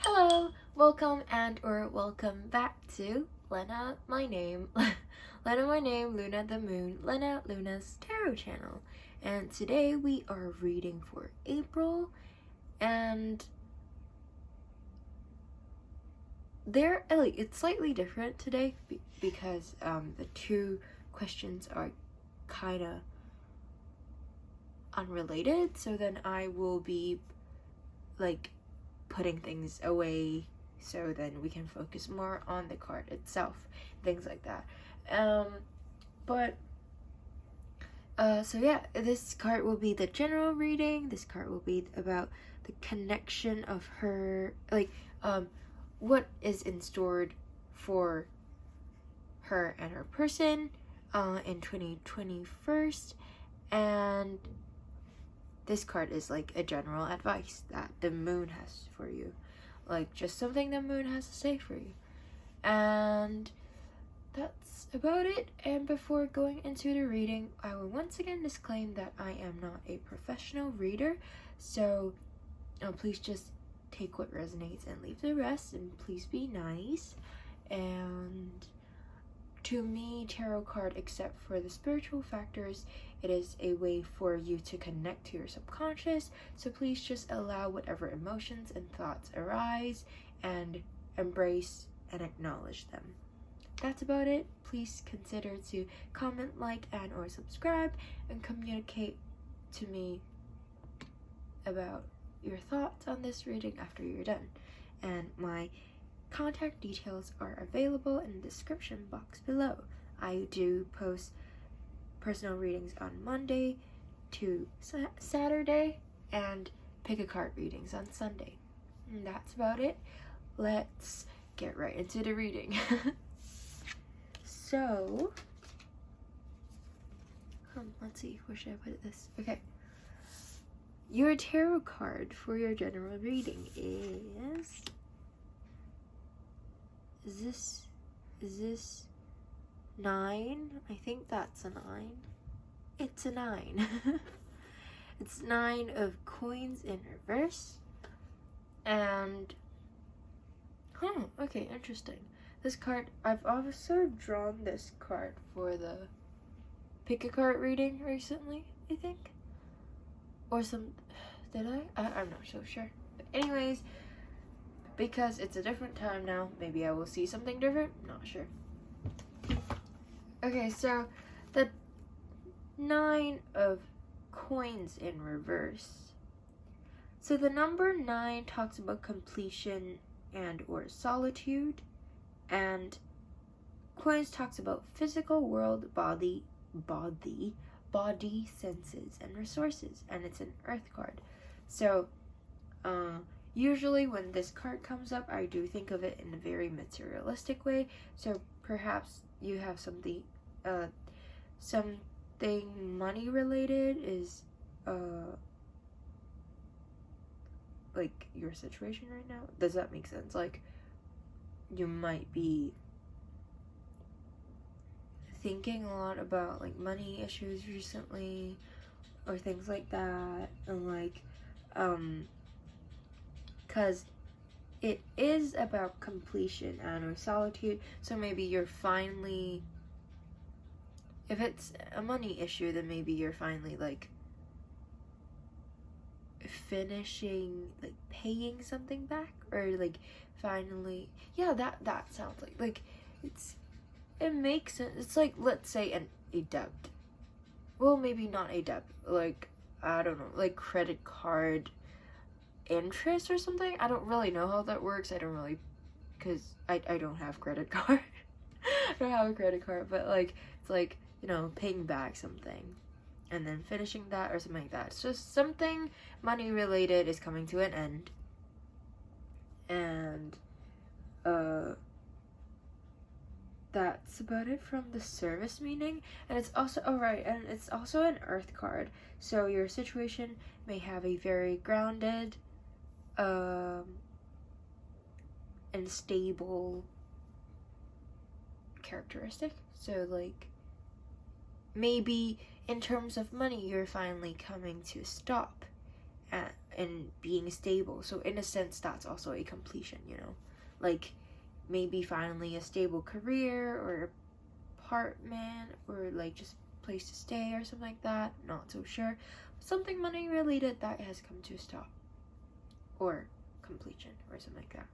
Hello, welcome back to Lena, my name, Luna the Moon, Lena Luna's Tarot channel. And today we are reading for April, and it's slightly different today because the two questions are kind of unrelated, so then I will be like putting things away so then we can focus more on the card itself, things like that. So yeah, this card will be the general reading. This card will be about the connection of her, what is in store for her and her person in 2021. And this card is like a general advice that the moon has for you, like just something the moon has to say for you. And that's about it. And before going into the reading, I will once again disclaim that I am not a professional reader, so please just take what resonates and leave the rest, and please be nice. And to me, tarot card, except for the spiritual factors, it is a way for you to connect to your subconscious, so please just allow whatever emotions and thoughts arise and embrace and acknowledge them. That's about it. Please consider to comment, like, and or subscribe, and communicate to me about your thoughts on this reading after you're done. And my contact details are available in the description box below. I do post personal readings on Monday to Saturday and pick a card readings on Sunday. And that's about it. Let's get right into the reading. So, let's see, where should I put this? Okay. Your tarot card for your general reading is this 9? I think that's a 9. It's a 9. It's 9 of coins in reverse. And okay, interesting. This card, I've also drawn this card for the pick a card reading recently, I think. Or did I? I'm not so sure. But anyways, because it's a different time now, maybe I will see something different, not sure. Okay, so the 9 of coins in reverse. So the number 9 talks about completion and or solitude, and coins talks about physical world, body, senses, and resources, and it's an earth card. So usually when this card comes up, I do think of it in a very materialistic way. So perhaps you have something money related is like your situation right now. Does that make sense? Like you might be thinking a lot about like money issues recently or things like that, and like because it is about completion and or solitude. So maybe you're finally, if it's a money issue, then maybe you're finally like finishing like paying something back, or like finally, yeah, that sounds like it makes sense. It's like, let's say a debt, well, maybe not a debt, like I don't know, like credit card interest or something. I don't really know how that works. I don't really, because I don't have credit card. I don't have a credit card, but like it's like, you know, paying back something and then finishing that or something like that. It's just something money related is coming to an end, and that's about it from the service meaning. And it's also and it's also an earth card, so your situation may have a very grounded and stable characteristic. So like maybe in terms of money, you're finally coming to a stop, and being stable. So in a sense, that's also a completion, you know, like maybe finally a stable career or apartment or like just place to stay or something like that. Not so sure. Something money related that has come to a stop or completion or something like that.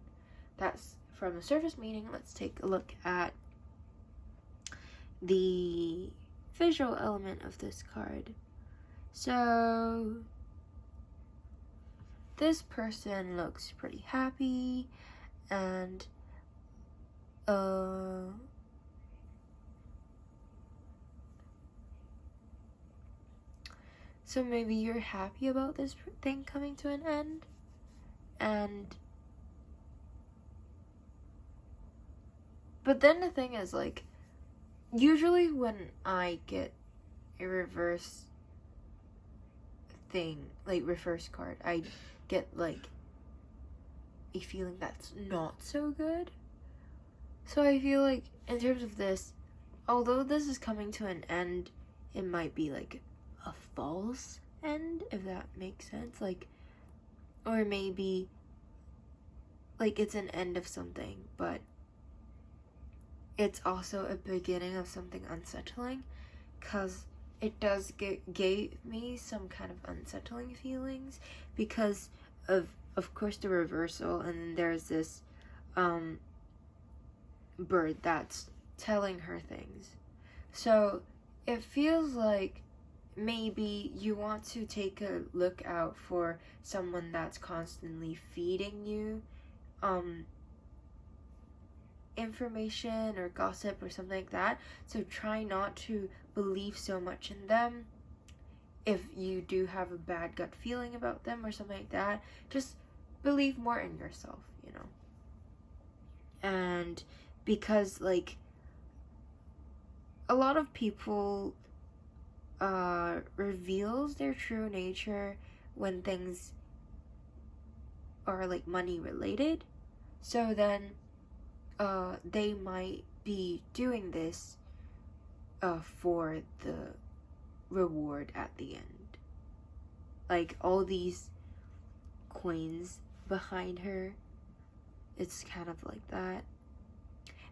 That's from the surface meaning. Let's take a look at the visual element of this card. So this person looks pretty happy, and so maybe you're happy about this thing coming to an end, but then the thing is, like, usually when I get a reverse thing, like reverse card, I get like a feeling that's not so good. So I feel like in terms of this, although this is coming to an end, it might be like a false end, if that makes sense. Like, or maybe like it's an end of something, but it's also a beginning of something unsettling, because it does gave me some kind of unsettling feelings because of course the reversal, and then there's this bird that's telling her things. So it feels like maybe you want to take a look out for someone that's constantly feeding you information or gossip or something like that. So try not to believe so much in them. If you do have a bad gut feeling about them or something like that, just believe more in yourself, you know. And because like a lot of people reveals their true nature when things are like money related. So then they might be doing this for the reward at the end. Like all these coins behind her, it's kind of like that.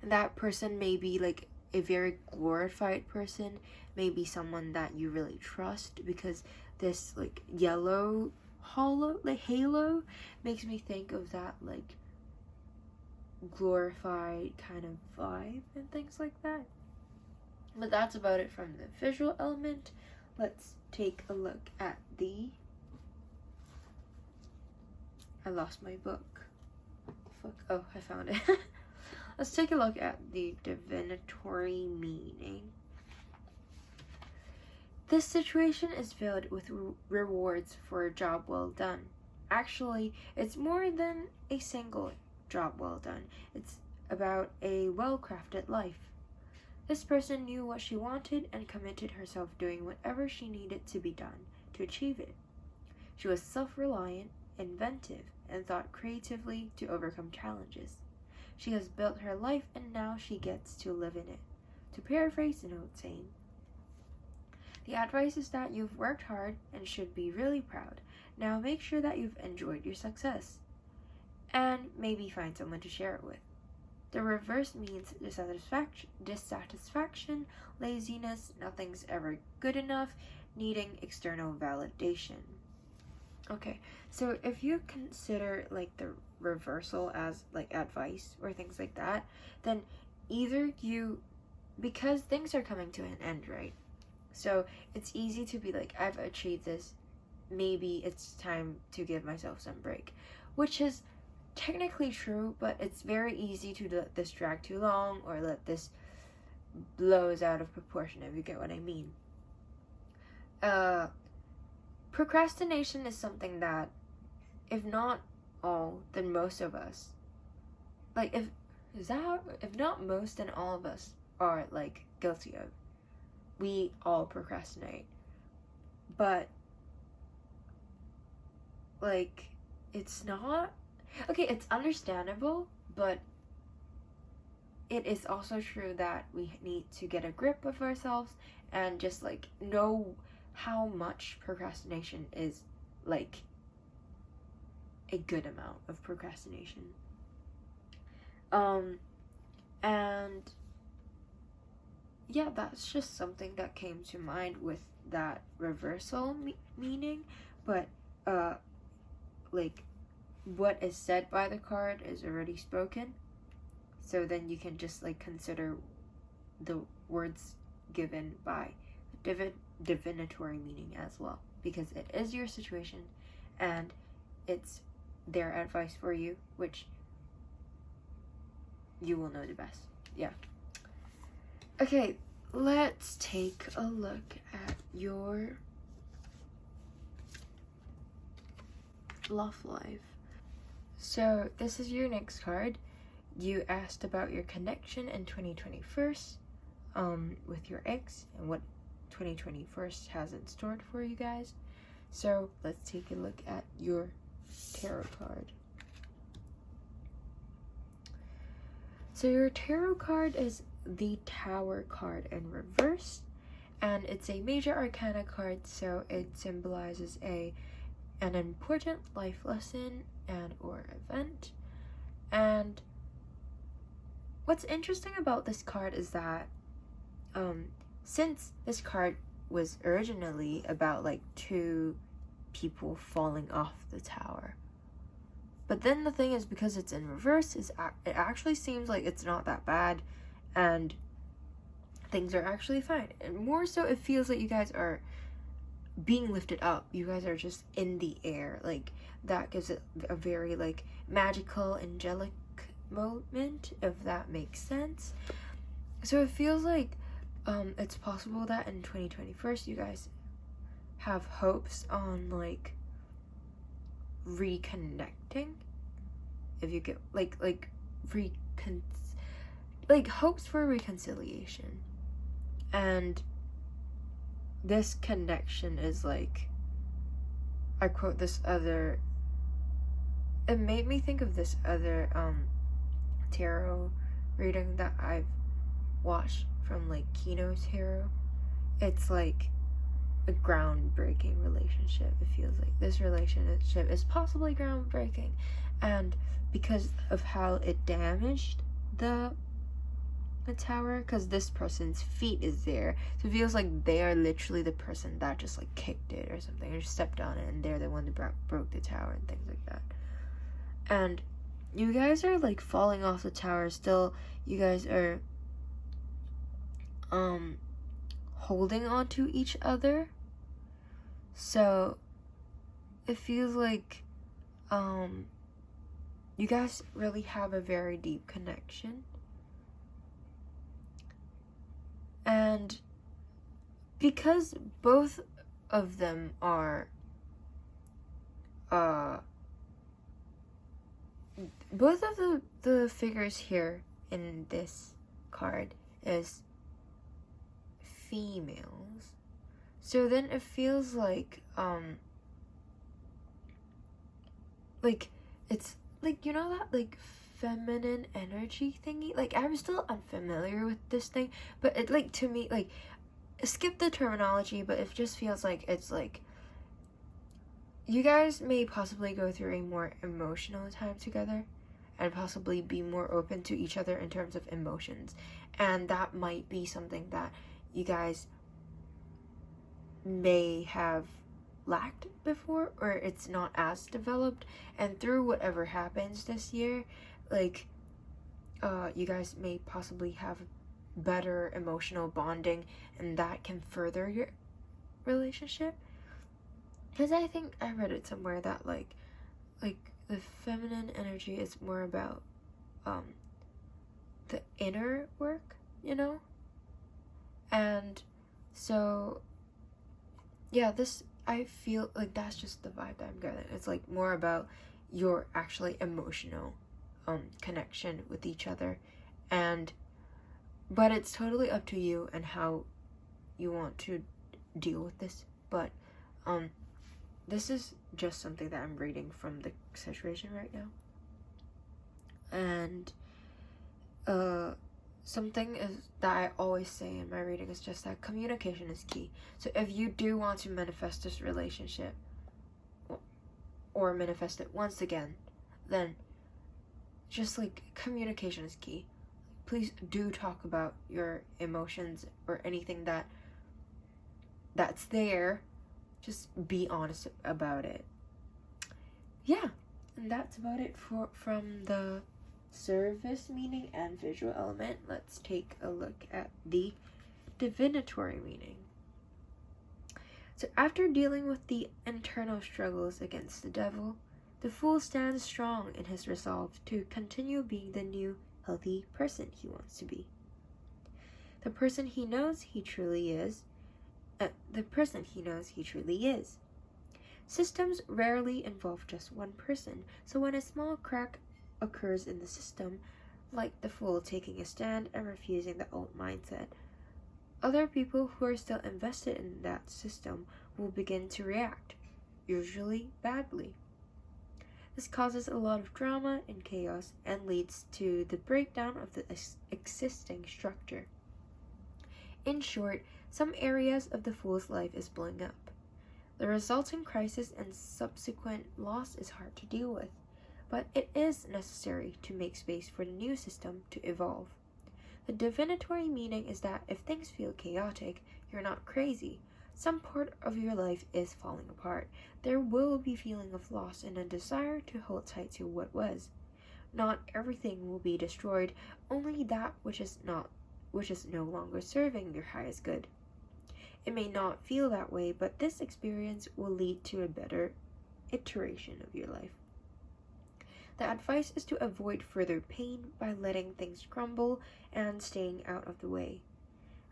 And that person may be like a very glorified person, maybe someone that you really trust, because this like yellow hollow, like halo, makes me think of that like glorified kind of vibe and things like that. But that's about it from the visual element. Let's take a look at the... I lost my book. Fuck. Oh, I found it. Let's take a look at the divinatory meaning. This situation is filled with rewards for a job well done. Actually, it's more than a single job well done. It's about a well-crafted life. This person knew what she wanted and committed herself doing whatever she needed to be done to achieve it. She was self-reliant, inventive, and thought creatively to overcome challenges. She has built her life and now she gets to live in it. To paraphrase an old saying, the advice is that you've worked hard and should be really proud. Now make sure that you've enjoyed your success. And maybe find someone to share it with. The reverse means dissatisfaction, laziness, nothing's ever good enough, needing external validation. Okay, so if you consider like the reversal as like advice or things like that, then either you, because things are coming to an end, right? So it's easy to be like, I've achieved this, maybe it's time to give myself some break, which is technically true, but it's very easy to let this drag too long or let this blows out of proportion, if you get what I mean. Procrastination is something that, if not all, then most of us, like if not most, then all of us are like guilty of. We all procrastinate, but like it's not okay, it's understandable, but it is also true that we need to get a grip of ourselves and just like know how much procrastination is like a good amount of procrastination. And yeah, that's just something that came to mind with that reversal meaning. But like, what is said by the card is already spoken, so then you can just like consider the words given by divinatory meaning as well, because it is your situation and it's their advice for you, which you will know the best. Yeah. Okay, let's take a look at your love life. So this is your next card. You asked about your connection in 2021 with your ex and what 2021 has in store for you guys. So let's take a look at your tarot card. So your tarot card is the Tower card in reverse, and it's a major arcana card, so it symbolizes an important life lesson and or event. And what's interesting about this card is that since this card was originally about like two people falling off the tower, but then the thing is, because it's in reverse, it actually seems like it's not that bad and things are actually fine. And more so, it feels like you guys are being lifted up. You guys are just in the air. Like, that gives it a very like magical, angelic moment, if that makes sense. So it feels like it's possible that in 2021 you guys have hopes on like reconnecting, if you get like hopes for reconciliation. And this connection is like, I quote this other, it made me think of this other tarot reading that I've watched from like Kino Tarot. It's like a groundbreaking relationship. It feels like this relationship is possibly groundbreaking, and because of how it damaged the tower, because this person's feet is there, so it feels like they are literally the person that just like kicked it or something, or stepped on it, and they're the one that broke the tower and things like that. And you guys are like falling off the tower still. You guys are holding on to each other, so it feels like you guys really have a very deep connection. And because both of them are both of the figures here in this card is females, so then it feels like it's like, you know, that like feminine energy thingy. Like, I'm still unfamiliar with this thing, but it like, to me, like, skip the terminology, but it just feels like it's like you guys may possibly go through a more emotional time together and possibly be more open to each other in terms of emotions, and that might be something that you guys may have lacked before, or it's not as developed. And through whatever happens this year, like you guys may possibly have better emotional bonding, and that can further your relationship. Because I think I read it somewhere that like the feminine energy is more about the inner work, you know? And so yeah, this, I feel like that's just the vibe that I'm getting. It's like more about your actually emotional connection with each other, but it's totally up to you and how you want to deal with this. But this is just something that I'm reading from the situation right now. And something is that I always say in my reading is just that communication is key. So if you do want to manifest this relationship, or manifest it once again, then just like communication is key. Please do talk about your emotions or anything that's there. Just be honest about it. Yeah, and that's about it from the service meaning and visual element. Let's take a look at the divinatory meaning. So after dealing with the internal struggles against the devil, the fool stands strong in his resolve to continue being the new, healthy person he wants to be. The person he knows he truly is. Systems rarely involve just one person, so when a small crack occurs in the system, like the fool taking a stand and refusing the old mindset, other people who are still invested in that system will begin to react, usually badly. This causes a lot of drama and chaos and leads to the breakdown of the existing structure. In short, some areas of the fool's life is blowing up. The resulting crisis and subsequent loss is hard to deal with, but it is necessary to make space for the new system to evolve. The divinatory meaning is that if things feel chaotic, you're not crazy. Some part of your life is falling apart. There will be feeling of loss and a desire to hold tight to what was. Not everything will be destroyed, only that which is no longer serving your highest good. It may not feel that way, but this experience will lead to a better iteration of your life. The advice is to avoid further pain by letting things crumble and staying out of the way.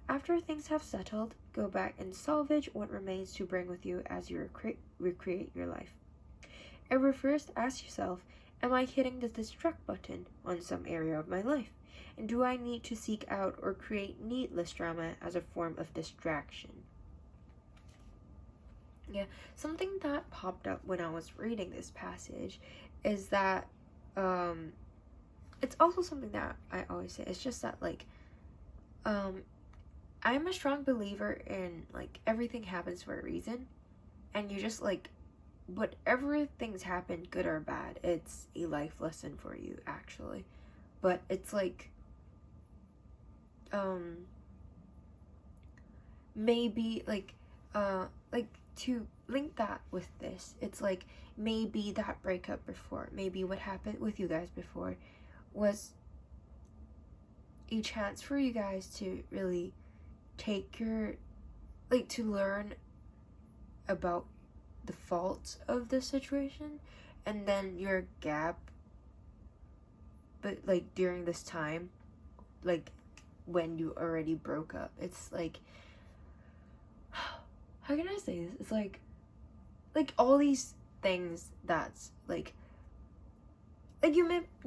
After things have settled, go back and salvage what remains to bring with you as you recreate your life. Ever first ask yourself, am I hitting the destruct button on some area of my life? And do I need to seek out or create needless drama as a form of distraction? Yeah, something that popped up when I was reading this passage is that it's also something that I always say. It's just that I'm a strong believer in everything happens for a reason, and you just whatever things happen, good or bad, it's a life lesson for you actually. But it's maybe to link that with this, it's maybe that breakup before, maybe what happened with you guys before was a chance for you guys to really take your to learn about the faults of the situation, and then your gap, but during this time, when you already broke up, it's how can I say this? It's all these things that's you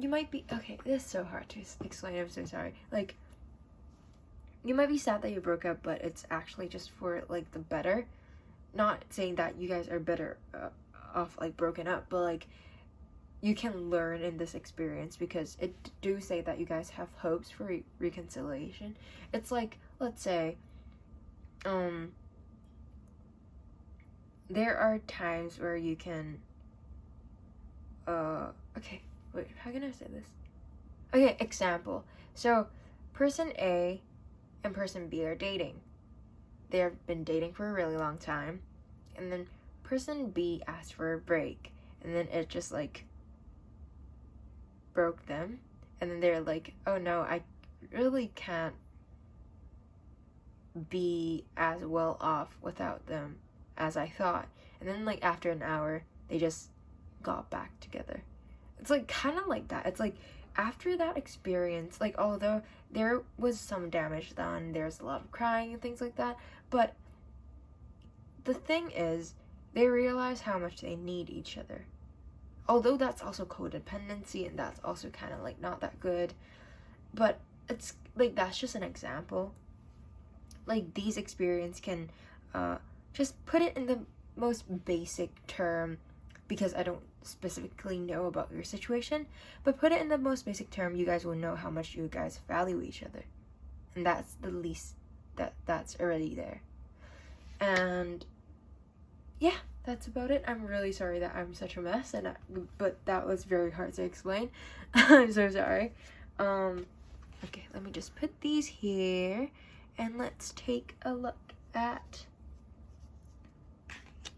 might be, okay, this is so hard to explain, I'm so sorry. You might be sad that you broke up, but it's actually just for the better. Not saying that you guys are better off broken up, but you can learn in this experience, because it do say that you guys have hopes for reconciliation. It's let's say there are times where you can okay, wait, how can I say this? Okay, example. So person A and person B are dating. They've been dating for a really long time, and then person B asked for a break, and then it just broke them, and then they're oh no, I really can't be as well off without them as I thought. And then after an hour, they just got back together. It's kind of like that. It's after that experience, although there was some damage done, there's a lot of crying and things like that, but the thing is, they realize how much they need each other. Although that's also codependency, and that's also kind of not that good, but it's that's just an example. These experience can just put it in the most basic term, because I don't specifically know about your situation, but put it in the most basic term, you guys will know how much you guys value each other, and that's the least that's already there. And yeah, that's about it. I'm really sorry that I'm such a mess, but that was very hard to explain. I'm so sorry. Okay, let me just put these here, and let's take a look at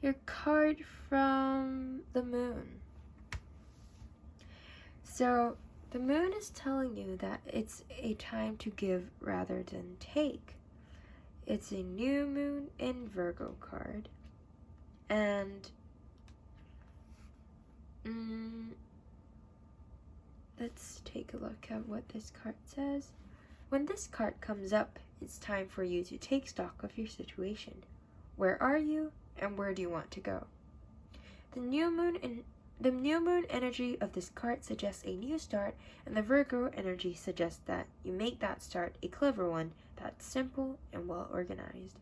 your card from the moon. So the moon is telling you that it's a time to give rather than take. It's a new moon in Virgo card. And let's take a look at what this card says. When this card comes up, it's time for you to take stock of your situation. Where are you, and where do you want to go? The new moon energy of this card suggests a new start, and the Virgo energy suggests that you make that start a clever one that's simple and well organized.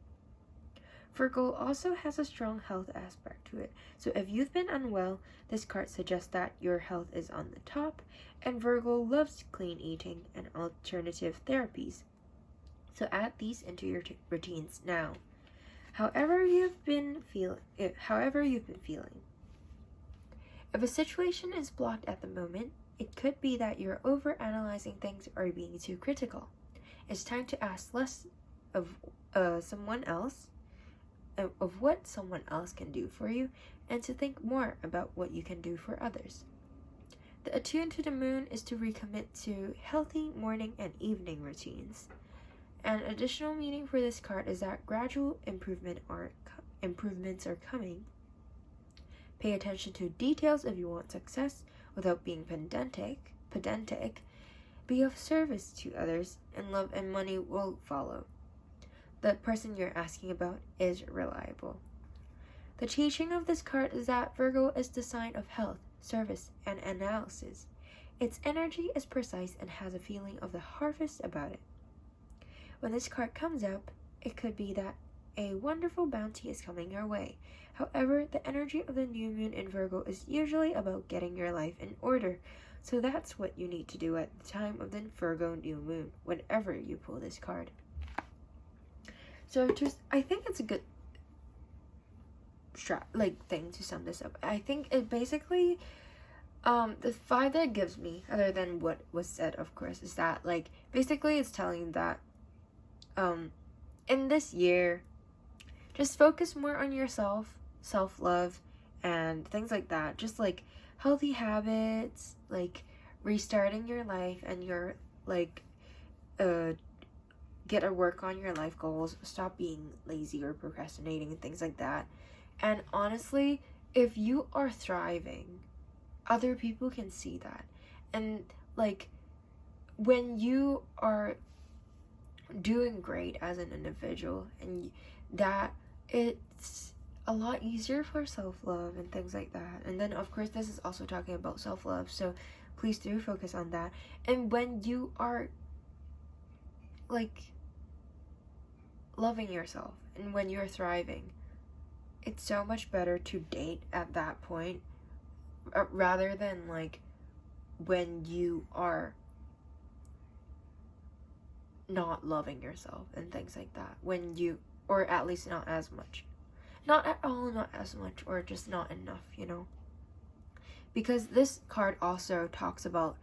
Virgo also has a strong health aspect to it, so if you've been unwell, this card suggests that your health is on the top, and Virgo loves clean eating and alternative therapies. So add these into your routines now. However you've been feeling. If a situation is blocked at the moment, it could be that you're overanalyzing things or being too critical. It's time to ask less of what someone else can do for you, and to think more about what you can do for others. The attune to the moon is to recommit to healthy morning and evening routines. An additional meaning for this card is that gradual improvements are coming. Pay attention to details if you want success without being pedantic. Be of service to others, and love and money will follow. The person you're asking about is reliable. The teaching of this card is that Virgo is the sign of health, service, and analysis. Its energy is precise and has a feeling of the harvest about it. When this card comes up, it could be that a wonderful bounty is coming your way. However, the energy of the new moon in Virgo is usually about getting your life in order. So that's what you need to do at the time of the Virgo new moon, whenever you pull this card. So I think it's a good thing to sum this up. I think it basically, the vibe that it gives me, other than what was said, of course, is that, basically it's telling that, in this year, just focus more on yourself, self-love, and things like that. Just, healthy habits, restarting your life, and your, get a work on your life goals, stop being lazy or procrastinating and things like that. And honestly, if you are thriving, other people can see that. And when you are doing great as an individual, and that it's a lot easier for self-love and things like that. And then of course this is also talking about self-love, so please do focus on that. And when you are loving yourself, and when you're thriving, it's so much better to date at that point, rather than when you are not loving yourself and things like that, or at least not as much, not at all, not as much, or just not enough, because this card also talks about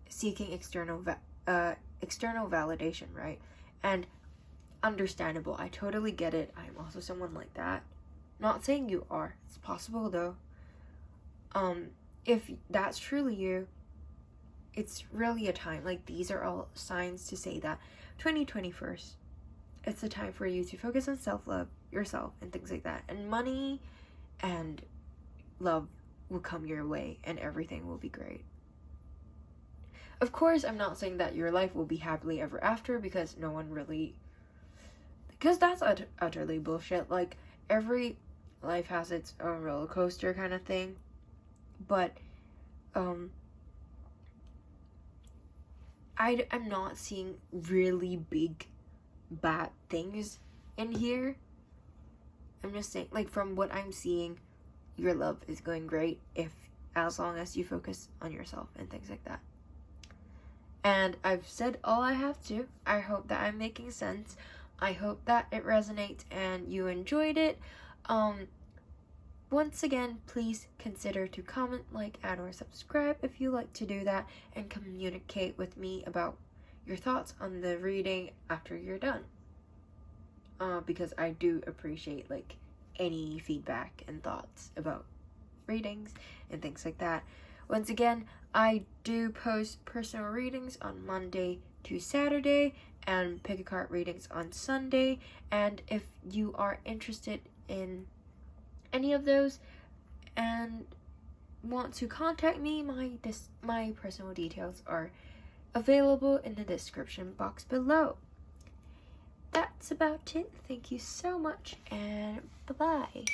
seeking external validation, right? And understandable, I totally get it. I'm also someone like that. Not saying you are, it's possible though. If that's truly you, it's really a time, these are all signs to say that 2021, it's the time for you to focus on self-love, yourself, and things like that. And money and love will come your way, and everything will be great. Of course, I'm not saying that your life will be happily ever after, because that's utterly bullshit. Every life has its own roller coaster kind of thing. But, I'm not seeing really big bad things in here. I'm just saying, from what I'm seeing, your love is going great as long as you focus on yourself and things like that. And I've said all I have to. I hope that I'm making sense. I hope that it resonates and you enjoyed it. once again, please consider to comment, like, add, or subscribe if you like to do that, and communicate with me about your thoughts on the reading after you're done. Because I do appreciate, like, any feedback and thoughts about readings and things like that. Once again, I do post personal readings on Monday to Saturday and pick a card readings on Sunday. And if you are interested in any of those and want to contact me, my personal details are available in the description box below. That's about it. Thank you so much, and bye-bye.